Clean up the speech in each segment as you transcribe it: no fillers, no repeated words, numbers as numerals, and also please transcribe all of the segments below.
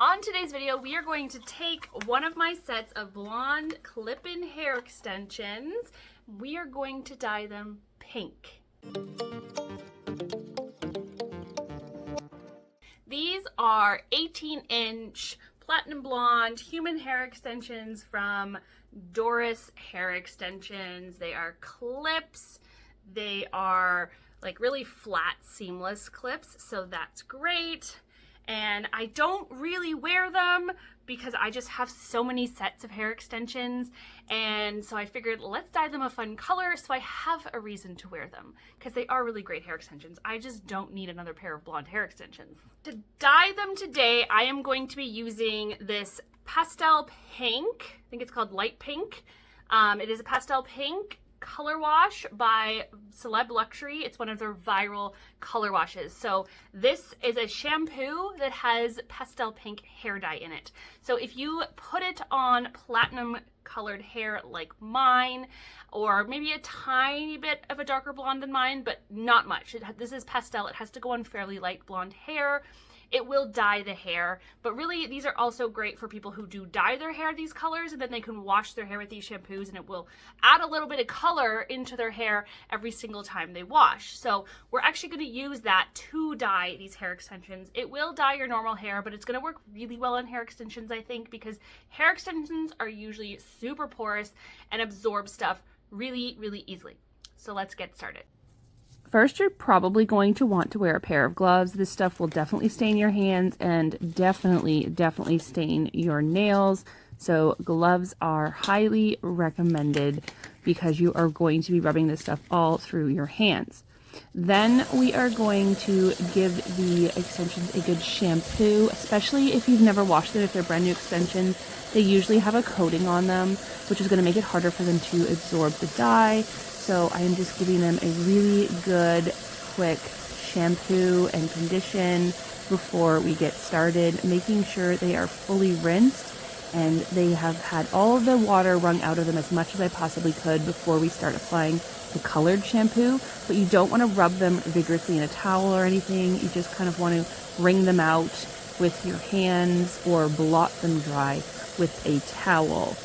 On today's video, we are going to take one of my sets of blonde clip-in hair extensions. We are going to dye them pink. These are 18-inch platinum blonde human hair extensions from Doris Hair Extensions. They are clips. They are like really flat, seamless clips, so that's great. And I don't really wear them because I just have so many sets of hair extensions, and so I figured let's dye them a fun color so I have a reason to wear them because they are really great hair extensions. I just don't need another pair of blonde hair extensions. To dye them today, I am going to be using this pastel pink. I think it's called light pink. It is a pastel pink color wash by Celeb Luxury. It's one of their viral color washes. So this is a shampoo that has pastel pink hair dye in it. So if you put it on platinum colored hair like mine, or maybe a tiny bit of a darker blonde than mine, but not much. This is pastel. It has to go on fairly light blonde hair. It will dye the hair, but really these are also great for people who do dye their hair these colors, and then they can wash their hair with these shampoos and it will add a little bit of color into their hair every single time they wash. So we're actually going to use that to dye these hair extensions. It will dye your normal hair, but it's going to work really well on hair extensions, I think, because hair extensions are usually super porous and absorb stuff really, really easily. So let's get started. First, you're probably going to want to wear a pair of gloves. This stuff will definitely stain your hands and definitely stain your nails. So gloves are highly recommended because you are going to be rubbing this stuff all through your hands. Then we are going to give the extensions a good shampoo, especially if you've never washed them. If they're brand new extensions, they usually have a coating on them, which is going to make it harder for them to absorb the dye. So I am just giving them a really good, quick shampoo and condition before we get started, making sure they are fully rinsed and they have had all of the water wrung out of them as much as I possibly could before we start applying the colored shampoo. But you don't want to rub them vigorously in a towel or anything. You just kind of want to wring them out with your hands or blot them dry with a towel.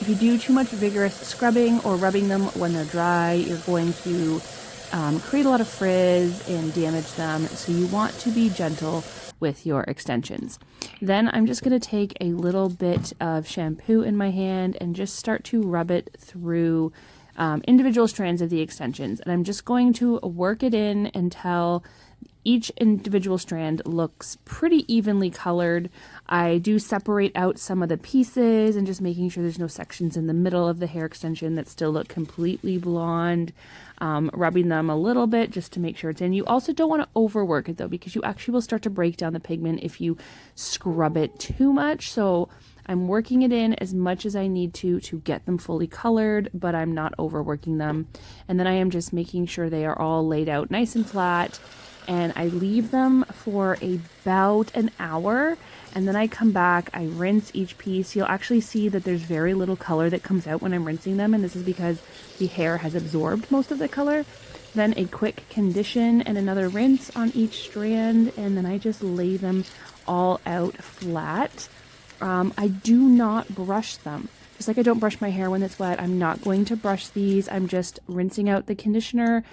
If you do too much vigorous scrubbing or rubbing them when they're dry, you're going to create a lot of frizz and damage them. So you want to be gentle with your extensions. Then I'm just going to take a little bit of shampoo in my hand and just start to rub it through individual strands of the extensions. And I'm just going to work it in until each individual strand looks pretty evenly colored. I do separate out some of the pieces and just making sure there's no sections in the middle of the hair extension that still look completely blonde. Rubbing them a little bit just to make sure it's in. You also don't want to overwork it though, because you actually will start to break down the pigment if you scrub it too much. So I'm working it in as much as I need to get them fully colored, but I'm not overworking them. And then I am just making sure they are all laid out nice and flat. And I leave them for about an hour, and then I come back, I rinse each piece. You'll actually see that there's very little color that comes out when I'm rinsing them, and this is because the hair has absorbed most of the color. Then a quick condition and another rinse on each strand, and then I just lay them all out flat. I do not brush them. Just like I don't brush my hair when it's wet, I'm not going to brush these. I'm just rinsing out the conditioner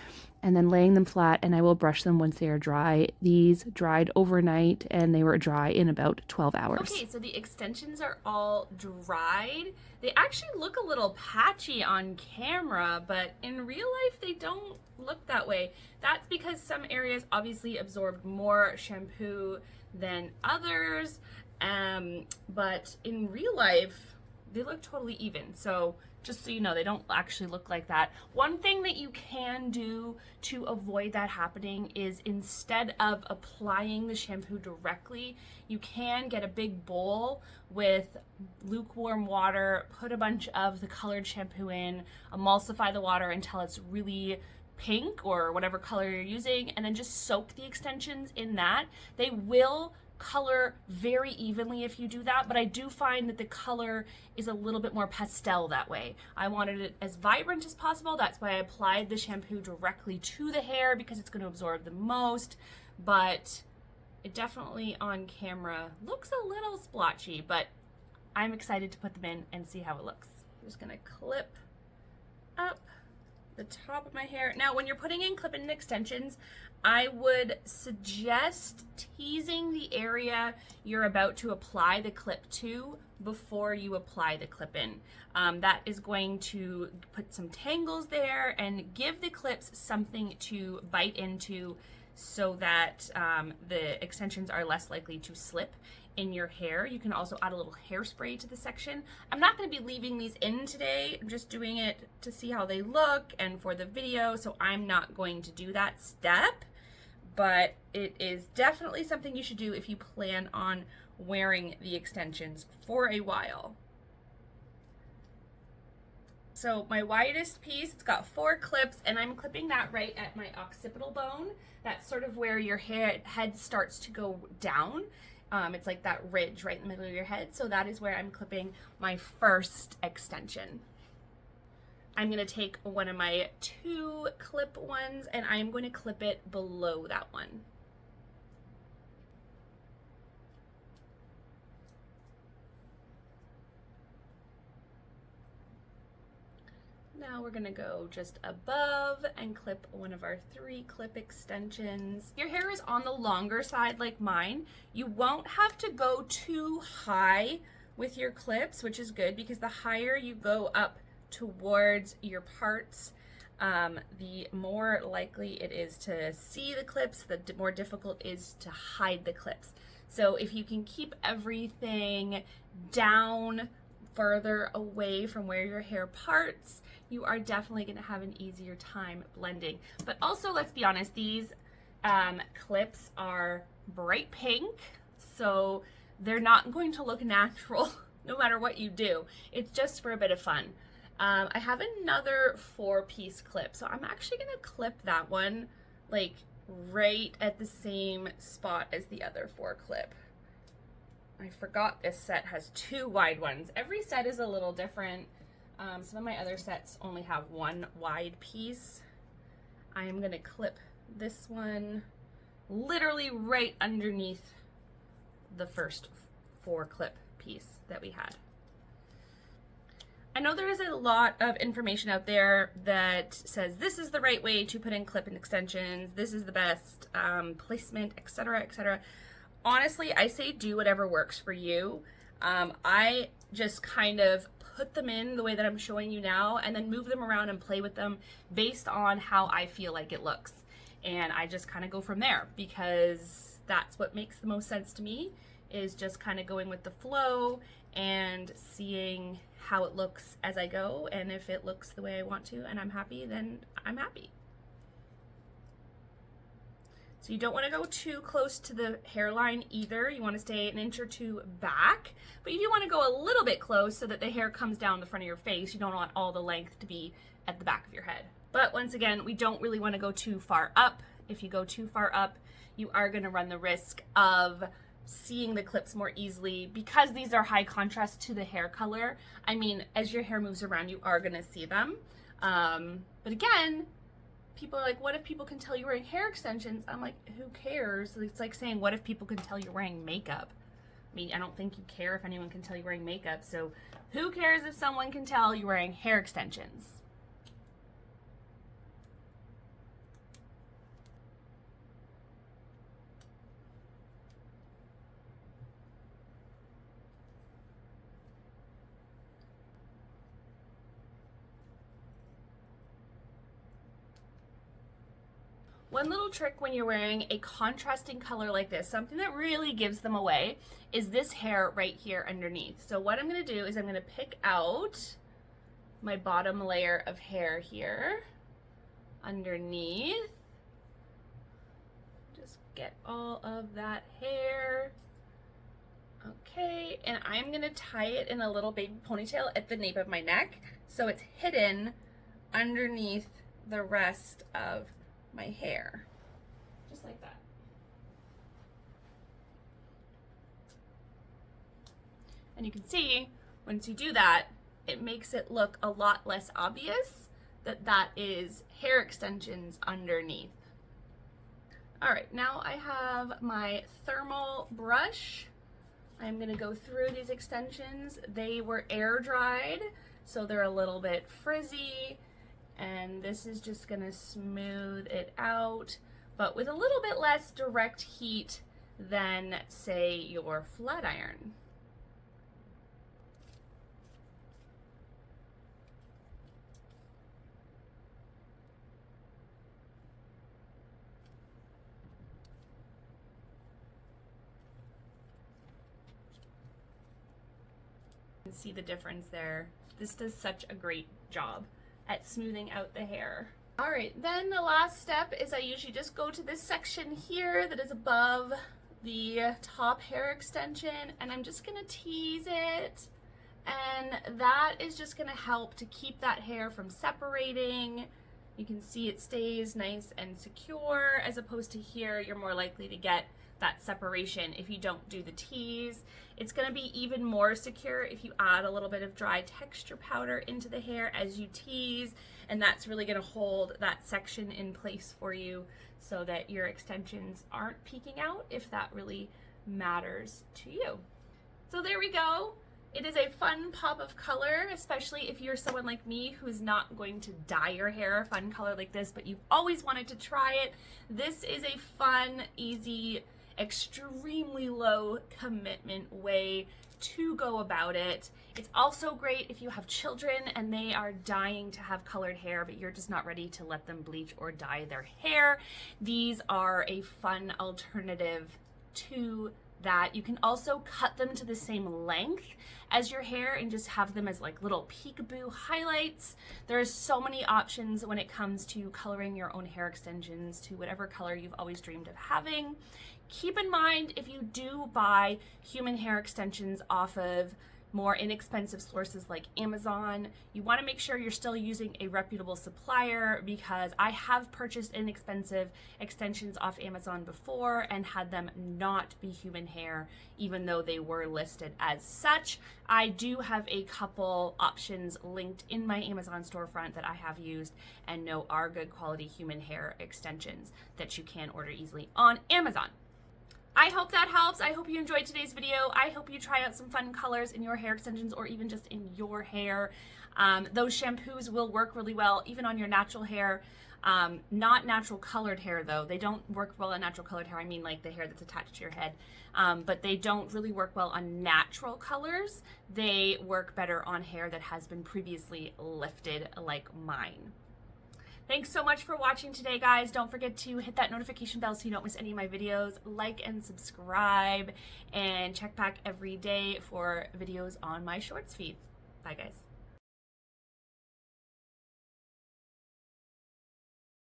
and then laying them flat, and I will brush them once they are dry. These dried overnight, and they were dry in about 12 hours. Okay, so the extensions are all dried. They actually look a little patchy on camera, but in real life, they don't look that way. That's because some areas obviously absorbed more shampoo than others, but in real life, they look totally even. So just so you know, they don't actually look like that. One thing that you can do to avoid that happening is, instead of applying the shampoo directly, you can get a big bowl with lukewarm water, put a bunch of the colored shampoo in, emulsify the water until it's really pink or whatever color you're using, and then just soak the extensions in that. They will color very evenly if you do that, but I do find that the color is a little bit more pastel that way. I wanted it as vibrant as possible. That's why I applied the shampoo directly to the hair, because it's going to absorb the most, but It definitely on camera looks a little splotchy, but I'm excited to put them in and see how it looks. I'm just gonna clip up the top of my hair. Now, when you're putting in clip-in extensions, I would suggest teasing the area you're about to apply the clip to before you apply the clip-in. That is going to put some tangles there and give the clips something to bite into so that the extensions are less likely to slip in your hair. You can also add a little hairspray to the section. I'm not going to be leaving these in today. I'm just doing it to see how they look and for the video, so I'm not going to do that step, but it is definitely something you should do if you plan on wearing the extensions for a while. So my widest piece, it's got 4 clips, and I'm clipping that right at my occipital bone. That's sort of where your head starts to go down. It's like that ridge right in the middle of your head. So that is where I'm clipping my first extension. I'm going to take one of my 2 clip ones and I'm going to clip it below that one. Now we're gonna go just above and clip one of our 3 clip extensions. Your hair is on the longer side like mine. You won't have to go too high with your clips, which is good because the higher you go up towards your parts, the more likely it is to see the clips, the more difficult it is to hide the clips. So if you can keep everything down further away from where your hair parts, you are definitely going to have an easier time blending. But also, let's be honest, these clips are bright pink, so they're not going to look natural no matter what you do. It's just for a bit of fun. I have another 4-piece clip, so I'm actually going to clip that one like right at the same spot as the other 4 clip. I forgot this set has 2 wide ones. Every set is a little different. Some of my other sets only have 1 wide piece. I am going to clip this one literally right underneath the first 4 clip piece that we had. I know there is a lot of information out there that says this is the right way to put in clip-in extensions, this is the best placement, etc., etc. Honestly, I say do whatever works for you. I just kind of put them in the way that I'm showing you now and then move them around and play with them based on how I feel like it looks. And I just kind of go from there because that's what makes the most sense to me, is just kind of going with the flow and seeing how it looks as I go. And if it looks the way I want to and I'm happy, then I'm happy. So you don't want to go too close to the hairline either. You want to stay an inch or 2 back, but you do want to go a little bit close so that the hair comes down the front of your face. You don't want all the length to be at the back of your head. But once again, we don't really want to go too far up. If you go too far up, you are going to run the risk of seeing the clips more easily because these are high contrast to the hair color. I mean, as your hair moves around, you are going to see them. But again, people are like, what if people can tell you're wearing hair extensions? I'm like, who cares? It's like saying, what if people can tell you're wearing makeup? I mean, I don't think you care if anyone can tell you're wearing makeup, so who cares if someone can tell you're wearing hair extensions? One little trick when you're wearing a contrasting color like this, something that really gives them away, is this hair right here underneath. So what I'm going to do is I'm going to pick out my bottom layer of hair here underneath. Just get all of that hair. Okay, and I'm going to tie it in a little baby ponytail at the nape of my neck so it's hidden underneath the rest of my hair, just like that. And you can see, once you do that, it makes it look a lot less obvious that that is hair extensions underneath. All right, now I have my thermal brush. I'm gonna go through these extensions. They were air dried, so they're a little bit frizzy, and this is just gonna smooth it out, but with a little bit less direct heat than, say, your flat iron. You can see the difference there. This does such a great job at smoothing out the hair. All right, then the last step is I usually just go to this section here that is above the top hair extension, and I'm just gonna tease it, and that is just gonna help to keep that hair from separating. You can see it stays nice and secure, as opposed to here, you're more likely to get that separation if you don't do the tease. It's gonna be even more secure if you add a little bit of dry texture powder into the hair as you tease, and that's really gonna hold that section in place for you so that your extensions aren't peeking out, if that really matters to you. So there we go. It is a fun pop of color, especially if you're someone like me who's not going to dye your hair a fun color like this, but you've always wanted to try it. This is a fun, easy, extremely low commitment way to go about it. It's also great if you have children and they are dying to have colored hair, but you're just not ready to let them bleach or dye their hair. These are a fun alternative to that. You can also cut them to the same length as your hair and just have them as like little peekaboo highlights. There's so many options when it comes to coloring your own hair extensions to whatever color you've always dreamed of having. Keep in mind, if you do buy human hair extensions off of more inexpensive sources like Amazon, you want to make sure you're still using a reputable supplier, because I have purchased inexpensive extensions off Amazon before and had them not be human hair, even though they were listed as such. I do have a couple options linked in my Amazon storefront that I have used and know are good quality human hair extensions that you can order easily on Amazon. I hope that helps. I hope you enjoyed today's video. I hope you try out some fun colors in your hair extensions or even just in your hair. Those shampoos will work really well even on your natural hair. Not natural colored hair though. They don't work well on natural colored hair. I mean like the hair that's attached to your head. But they don't really work well on natural colors. They work better on hair that has been previously lifted like mine. Thanks so much for watching today, guys. Don't forget to hit that notification bell so you don't miss any of my videos. Like and subscribe, and check back every day for videos on my shorts feed. Bye, guys.